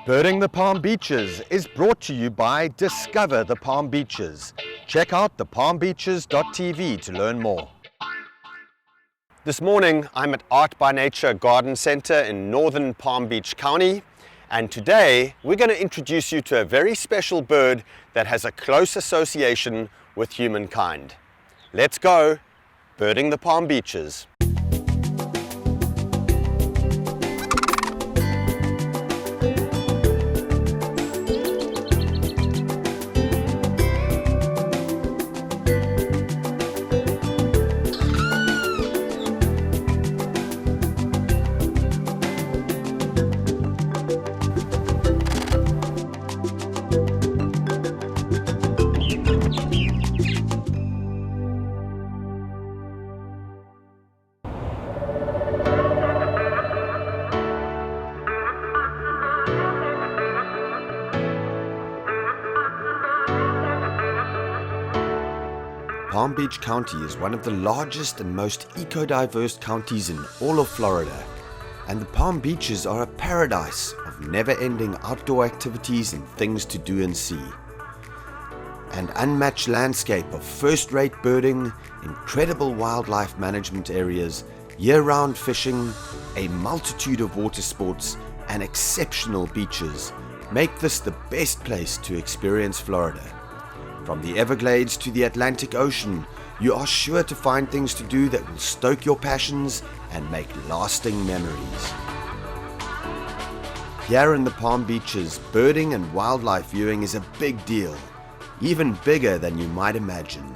Birding the Palm Beaches is brought to you by Discover the Palm Beaches. Check out thepalmbeaches.tv to learn more. This morning I'm at Art by Nature Garden Center in northern Palm Beach County, and today we're going to introduce you to a very special bird that has a close association with humankind. Let's go birding the Palm Beaches. Palm Beach County is one of the largest and most eco-diverse counties in all of Florida, and the Palm Beaches are a paradise of never-ending outdoor activities and things to do and see. An unmatched landscape of first-rate birding, incredible wildlife management areas, year-round fishing, a multitude of water sports, and exceptional beaches make this the best place to experience Florida. From the Everglades to the Atlantic Ocean, you are sure to find things to do that will stoke your passions and make lasting memories. Here in the Palm Beaches, birding and wildlife viewing is a big deal, even bigger than you might imagine.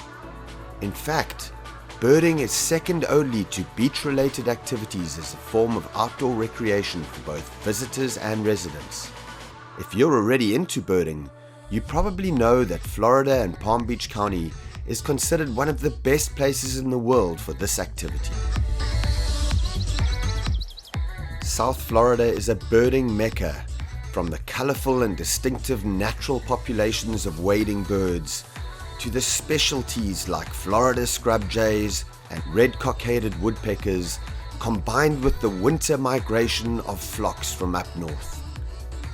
In fact, birding is second only to beach-related activities as a form of outdoor recreation for both visitors and residents. If you're already into birding, you probably know that Florida and Palm Beach County is considered one of the best places in the world for this activity. South Florida is a birding mecca, from the colorful and distinctive natural populations of wading birds to the specialties like Florida scrub jays and red cockaded woodpeckers, combined with the winter migration of flocks from up north.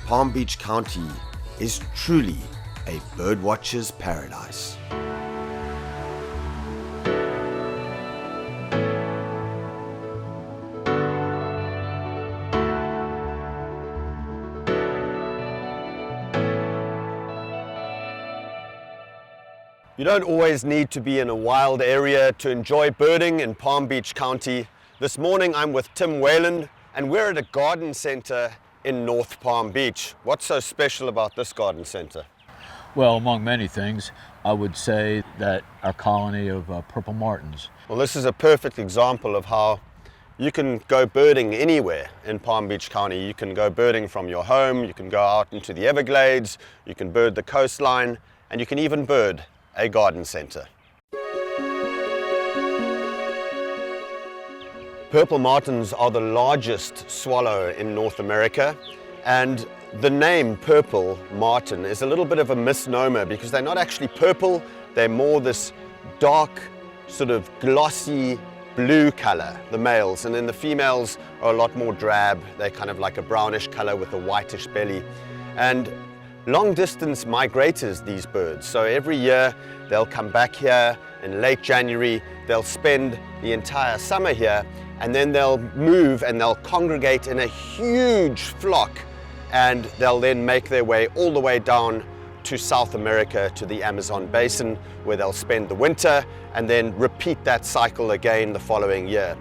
Palm Beach County is truly a birdwatcher's paradise. You don't always need to be in a wild area to enjoy birding in Palm Beach County. This morning I'm with Tim Wayland, and we're at a garden center in North Palm Beach. What's so special about this garden center? Well, among many things, I would say that our colony of purple martins. Well, this is a perfect example of how you can go birding anywhere in Palm Beach County. You can go birding from your home, you can go out into the Everglades, you can bird the coastline, and you can even bird a garden center. Purple martins are the largest swallow in North America, and the name purple martin is a little bit of a misnomer because they're not actually purple, they're more this dark, sort of glossy blue color, the males, and then the females are a lot more drab. They're kind of like a brownish color with a whitish belly. And long distance migrators, these birds, so every year they'll come back here in late January, they'll spend the entire summer here, and then they'll move and they'll congregate in a huge flock, and they'll then make their way all the way down to South America, to the Amazon basin, where they'll spend the winter and then repeat that cycle again the following year.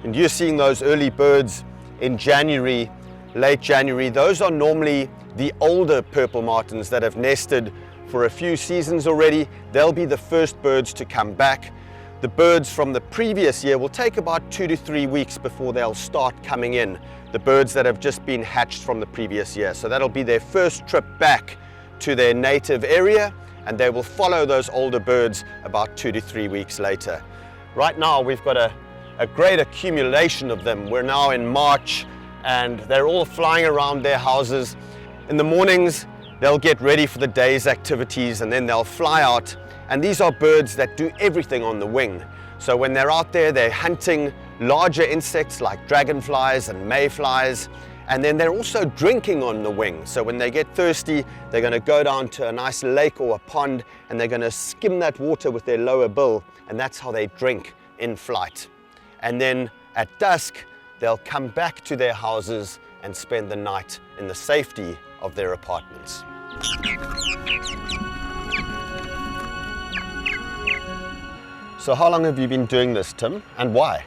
And you're seeing those early birds in January, late January. Those are normally the older purple martins that have nested for a few seasons already. They'll be the first birds to come back. The birds from the previous year will take about 2 to 3 weeks before they'll start coming in, the birds that have just been hatched from the previous year. So that'll be their first trip back to their native area, and they will follow those older birds about 2 to 3 weeks later. Right now we've got a great accumulation of them. We're now in March and they're all flying around their houses. In the mornings they'll get ready for the day's activities and then they'll fly out. And these are birds that do everything on the wing. So when they're out there, they're hunting larger insects like dragonflies and mayflies, And then they're also drinking on the wing. So when they get thirsty, they're going to go down to a nice lake or a pond, and they're going to skim that water with their lower bill, and that's how they drink in flight. And then at dusk, they'll come back to their houses and spend the night in the safety of their apartments. So how long have you been doing this, Tim, and why?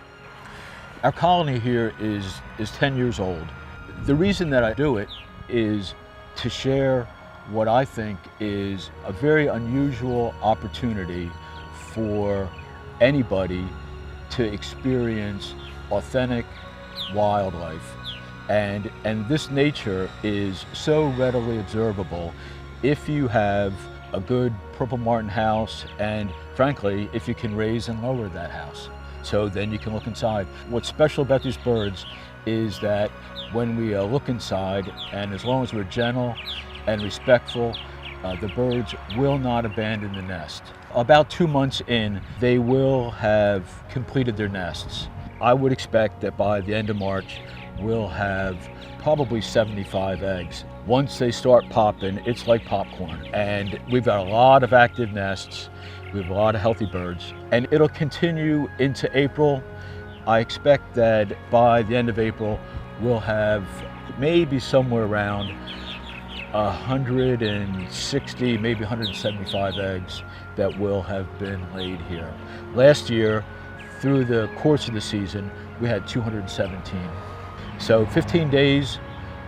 Our colony here is 10 years old. The reason that I do it is to share what I think is a very unusual opportunity for anybody to experience authentic wildlife. And this nature is so readily observable if you have a good purple martin house, and frankly, if you can raise and lower that house. So then you can look inside. What's special about these birds is that when we look inside, and as long as we're gentle and respectful, the birds will not abandon the nest. About 2 months in, they will have completed their nests. I would expect that by the end of March, we'll have probably 75 eggs. Once they start popping, it's like popcorn. And we've got a lot of active nests. We have a lot of healthy birds. And it'll continue into April. I expect that by the end of April, we'll have maybe somewhere around 160, maybe 175 eggs that will have been laid here. Last year, through the course of the season, we had 217. So 15 days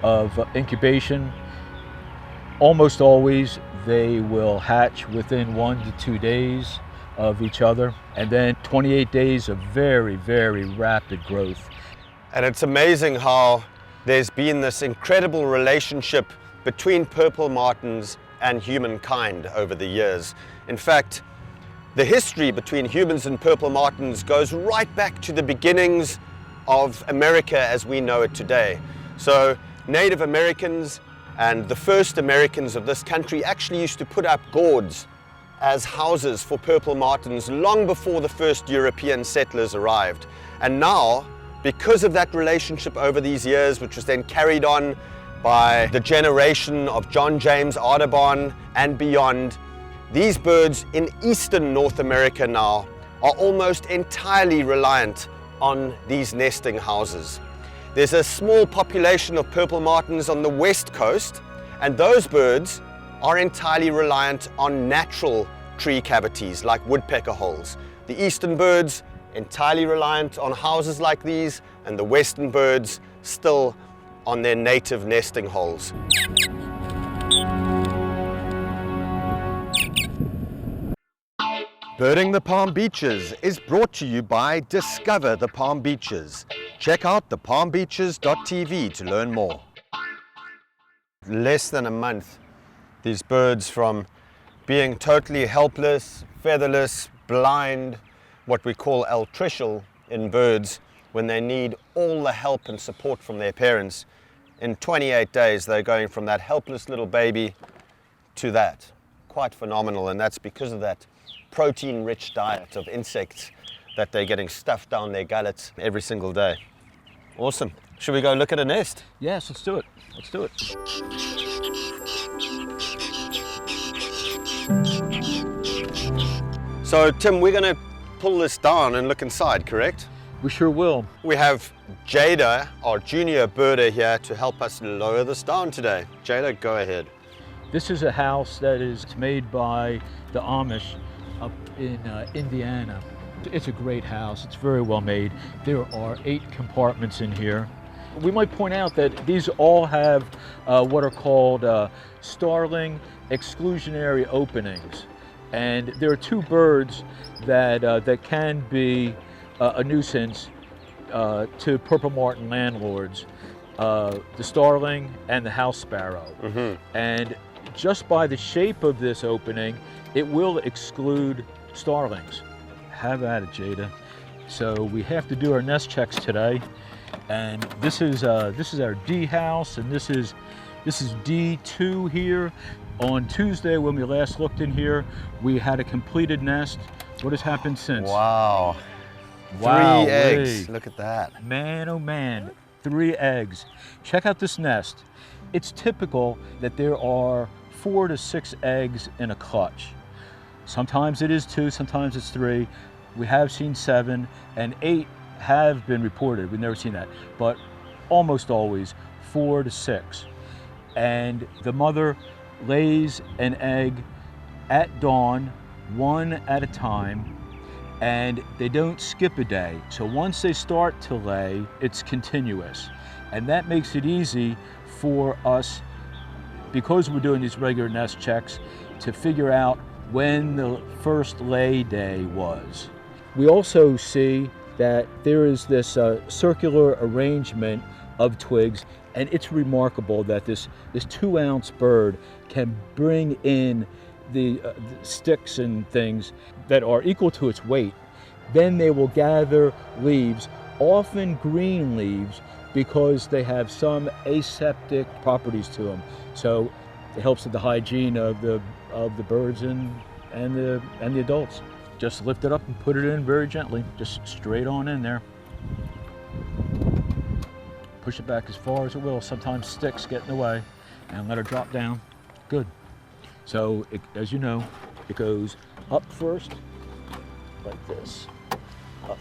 of incubation. Almost always they will hatch within 1 to 2 days of each other, and then 28 days of very, very rapid growth. And it's amazing how there's been this incredible relationship between purple martins and humankind over the years. In fact, the history between humans and purple martins goes right back to the beginnings of America as we know it today. So Native Americans and the first Americans of this country actually used to put up gourds as houses for purple martins long before the first European settlers arrived. And now, because of that relationship over these years, which was then carried on by the generation of John James Audubon and beyond, these birds in eastern North America now are almost entirely reliant on these nesting houses. There's a small population of purple martins on the west coast, and those birds are entirely reliant on natural tree cavities like woodpecker holes. The eastern birds entirely reliant on houses like these, and the western birds still on their native nesting holes. Birding the Palm Beaches is brought to you by Discover the Palm Beaches. Check out thepalmbeaches.tv to learn more. Less than a month, these birds, from being totally helpless, featherless, blind, what we call altricial in birds, when they need all the help and support from their parents, in 28 days they're going from that helpless little baby to that. Quite phenomenal, and that's because of that protein-rich diet of insects that they're getting stuffed down their gullets every single day. Awesome. Should we go look at a nest? Yes, let's do it. Let's do it. So, Tim, we're going to pull this down and look inside, correct? We sure will. We have Jada, our junior birder, here to help us lower this down today. Jada, go ahead. This is a house that is made by the Amish up in Indiana. It's a great house. It's very well made. There are 8 compartments in here. We might point out that these all have what are called starling exclusionary openings. And there are 2 birds that can be a nuisance to purple martin landlords, the starling and the house sparrow. Mm-hmm. And just by the shape of this opening, it will exclude starlings. Have at it, Jada. So we have to do our nest checks today, and this is our D house, and this is D2 here. On Tuesday, when we last looked in here, we had a completed nest. What has happened since? Wow. Wow, 3 eggs. Look at that. Man, oh man. 3 eggs. Check out this nest. It's typical that there are 4 to 6 eggs in a clutch. Sometimes it is 2, sometimes it's 3. We have seen 7, and 8 have been reported. We've never seen that, but almost always 4 to 6. And the mother lays an egg at dawn, 1 at a time, and they don't skip a day. So once they start to lay, it's continuous. And that makes it easy for us, because we're doing these regular nest checks, to figure out when the first lay day was. We also see that there is this circular arrangement of twigs, and it's remarkable that this 2-ounce bird can bring in the sticks and things that are equal to its weight. Then they will gather leaves, often green leaves, because they have some aseptic properties to them. So it helps with the hygiene of the birds and the adults. Just lift it up and put it in very gently, just straight on in there. Push it back as far as it will. Sometimes sticks get in the way, and let her drop down. Good. So, as you know, it goes up first, like this, up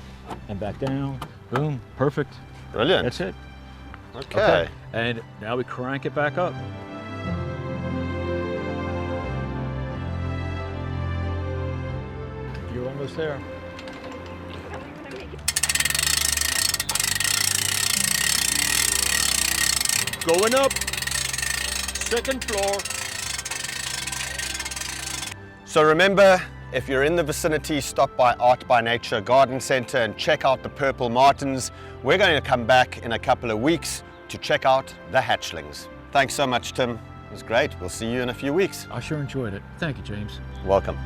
and back down. Boom, perfect. Brilliant. That's it. Okay. And now we crank it back up. You're almost there. Going up, 2nd floor. So remember, if you're in the vicinity, stop by Art by Nature Garden Center and check out the purple martins. We're going to come back in a couple of weeks to check out the hatchlings. Thanks so much, Tim. It was great. We'll see you in a few weeks. I sure enjoyed it. Thank you, James. Welcome.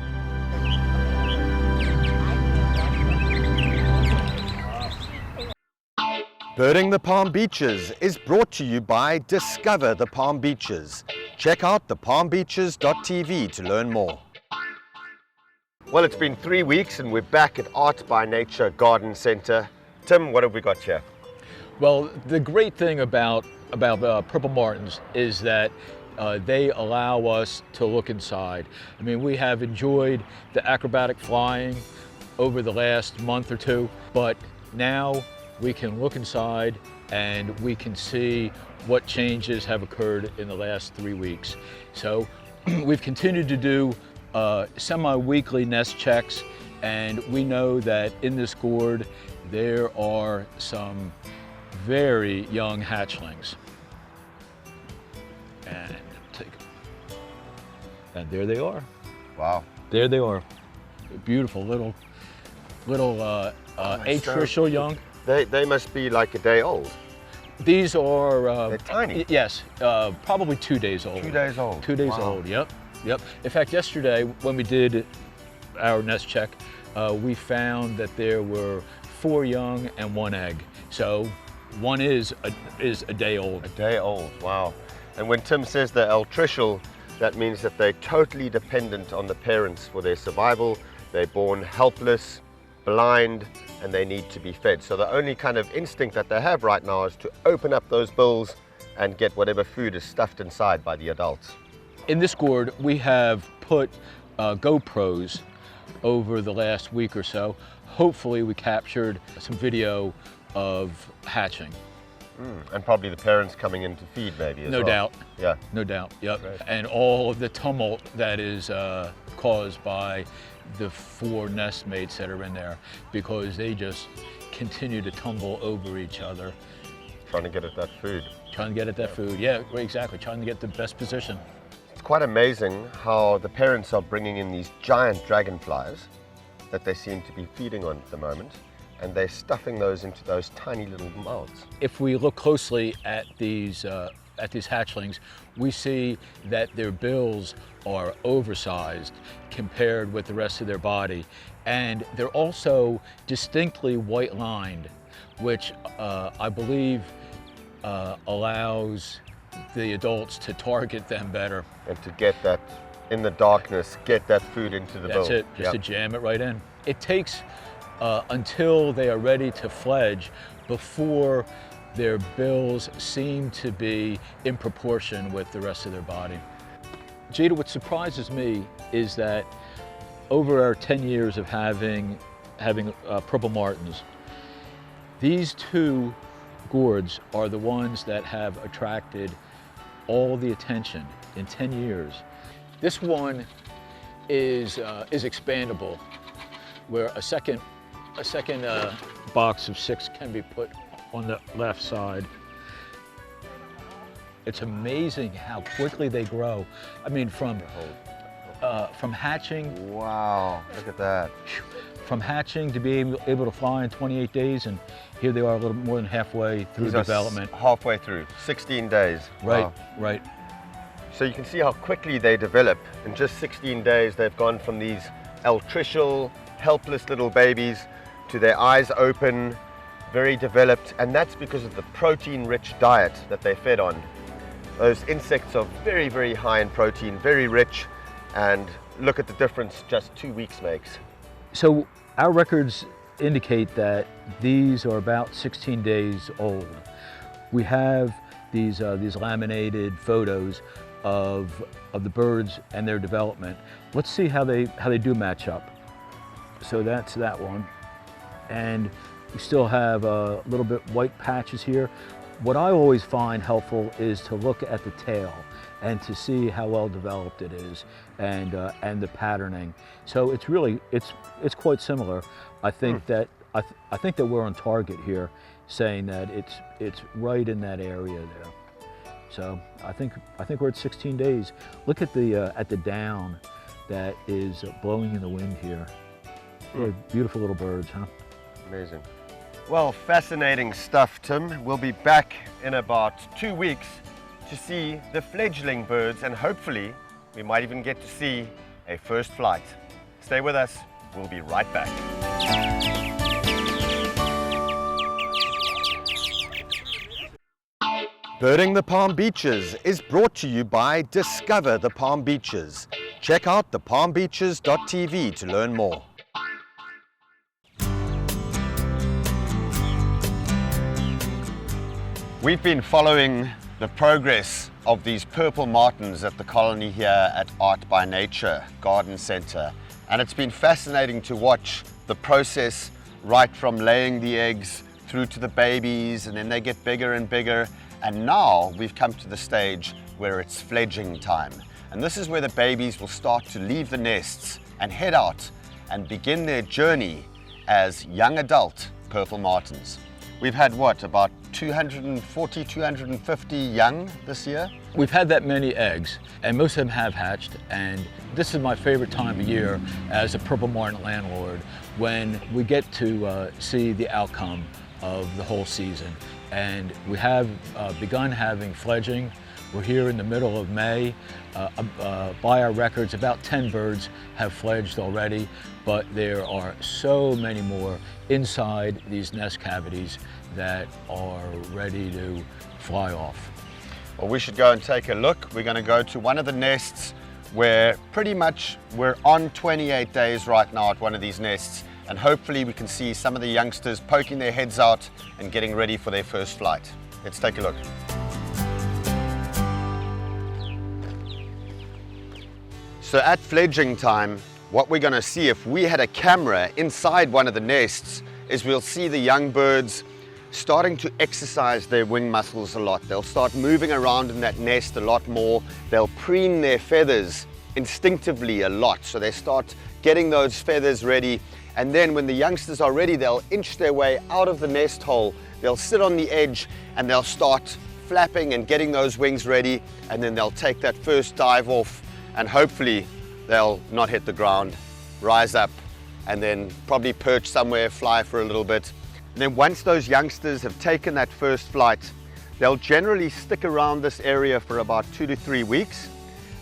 Birding the Palm Beaches is brought to you by Discover the Palm Beaches. Check out thepalmbeaches.tv to learn more. Well, it's been 3 weeks and we're back at Art by Nature Garden Center. Tim, what have we got here? Well, the great thing about purple martins is that they allow us to look inside. I mean, we have enjoyed the acrobatic flying over the last month or 2, but now we can look inside and we can see what changes have occurred in the last 3 weeks. So we've continued to do semi-weekly nest checks, and we know that in this gourd there are some very young hatchlings. And there they are. Wow. There they are. Beautiful little atricial young. They must be like a day old. These are they're tiny. Yes, probably 2 days old. 2 days old. 2 days Wow. old. Yep. In fact, yesterday when we did our nest check, we found that there were 4 young and 1 egg. So one is a day old. A day old. Wow. And when Tim says they're altricial, that means that they're totally dependent on the parents for their survival. They're born helpless, blind, and they need to be fed. So the only kind of instinct that they have right now is to open up those bills and get whatever food is stuffed inside by the adults. In this gourd, we have put GoPros over the last week or so. Hopefully we captured some video of hatching. And probably the parents coming in to feed maybe as well. No doubt. Yeah. No doubt, yep. Great. And all of the tumult that is caused by the 4 nestmates that are in there, because they just continue to tumble over each other. Trying to get at that food. Trying to get at that food, yeah, exactly. Trying to get the best position. It's quite amazing how the parents are bringing in these giant dragonflies that they seem to be feeding on at the moment, and they're stuffing those into those tiny little mouths. If we look closely at these hatchlings, we see that their bills are oversized compared with the rest of their body, and they're also distinctly white lined, which I believe allows the adults to target them better. And to get that, in the darkness, get that food into the bill. That's it, just to jam it right in. It takes until they are ready to fledge before Their bills seem to be in proportion with the rest of their body. Gita, what surprises me is that over our 10 years of having purple martins, these two gourds are the ones that have attracted all the attention in 10 years. This one is expandable, where a second box of 6 can be put on the left side. It's amazing how quickly they grow. I mean, from hatching. Wow, look at that. From hatching to be able to fly in 28 days, and here they are a little more than halfway through development. Halfway through, 16 days. Right, Wow. right. So you can see how quickly they develop. In just 16 days, they've gone from these altricial, helpless little babies to their eyes open, very developed, and that's because of the protein-rich diet that they're fed on. Those insects are very, very high in protein, very rich, and look at the difference just 2 weeks makes. So our records indicate that these are about 16 days old. We have these laminated photos of the birds and their development. Let's see how they do match up. So that's that one, and we still have a little bit white patches here. What I always find helpful is to look at the tail and to see how well developed it is, and the patterning. So it's really it's quite similar. I think that I think that we're on target here, saying that it's right in that area there. So I think we're at 16 days. Look at the down that is blowing in the wind here. They're beautiful little birds, huh? Amazing. Well, fascinating stuff, Tim. We'll be back in about 2 weeks to see the fledgling birds, and hopefully we might even get to see a first flight. Stay with us. We'll be right back. Birding the Palm Beaches is brought to you by Discover the Palm Beaches. Check out thepalmbeaches.tv to learn more. We've been following the progress of these purple martins at the colony here at Art by Nature Garden Center, and it's been fascinating to watch the process right from laying the eggs through to the babies, and then they get bigger and bigger, and now we've come to the stage where it's fledging time, and this is where the babies will start to leave the nests and head out and begin their journey as young adult purple martins. We've had what, about 240, 250 young this year? We've had that many eggs, and most of them have hatched, and this is my favorite time of year as a purple martin landlord, when we get to see the outcome of the whole season. And we have begun having fledging. We're here in the middle of May. By our records, about 10 birds have fledged already, but there are so many more inside these nest cavities that are ready to fly off. Well, we should go and take a look. We're going to go to one of the nests where pretty much we're on 28 days right now at one of these nests, and hopefully we can see some of the youngsters poking their heads out and getting ready for their first flight. Let's take a look. So at fledging time, what we're going to see, if we had a camera inside one of the nests, is we'll see the young birds starting to exercise their wing muscles a lot. They'll start moving around in that nest a lot more. They'll preen their feathers instinctively a lot. So they start getting those feathers ready. And then when the youngsters are ready, they'll inch their way out of the nest hole. They'll sit on the edge and they'll start flapping and getting those wings ready. And then they'll take that first dive off, and hopefully they'll not hit the ground, rise up, and then probably perch somewhere, fly for a little bit. And then once those youngsters have taken that first flight, they'll generally stick around this area for about 2 to 3 weeks,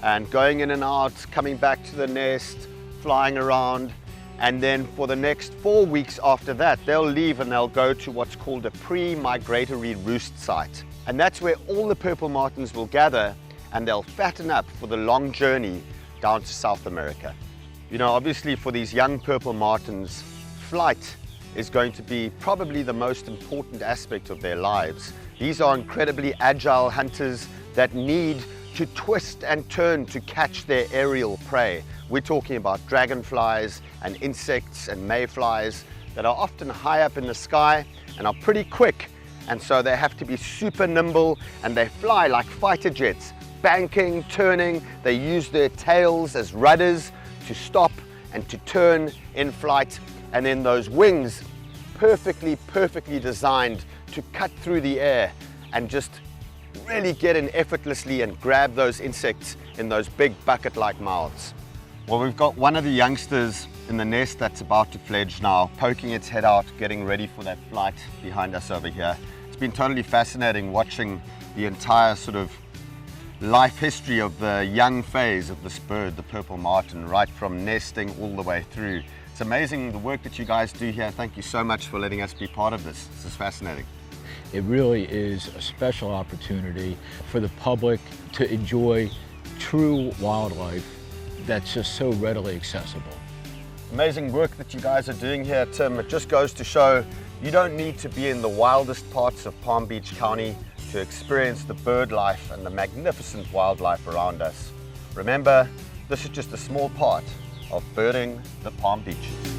and going in and out, coming back to the nest, flying around. And then for the next 4 weeks after that, they'll leave and they'll go to what's called a pre-migratory roost site. And that's where all the purple martins will gather, and they'll fatten up for the long journey down to South America. You know, obviously for these young purple martins, flight is going to be probably the most important aspect of their lives. These are incredibly agile hunters that need to twist and turn to catch their aerial prey. We're talking about dragonflies and insects and mayflies that are often high up in the sky and are pretty quick, and so they have to be super nimble, and they fly like fighter jets, banking, turning. They use their tails as rudders to stop and to turn in flight, and then those wings perfectly designed to cut through the air and just really get in effortlessly and grab those insects in those big bucket-like mouths. Well, we've got one of the youngsters in the nest that's about to fledge now, poking its head out, getting ready for that flight behind us over here. It's been totally fascinating watching the entire sort of life history of the young phase of this bird, the purple martin, right from nesting all the way through. It's amazing the work that you guys do here. Thank you so much for letting us be part of this. This is fascinating. It really is a special opportunity for the public to enjoy true wildlife that's just so readily accessible. Amazing work that you guys are doing here, Tim. It just goes to show you don't need to be in the wildest parts of Palm Beach County to experience the bird life and the magnificent wildlife around us. Remember, this is just a small part of birding the Palm Beaches.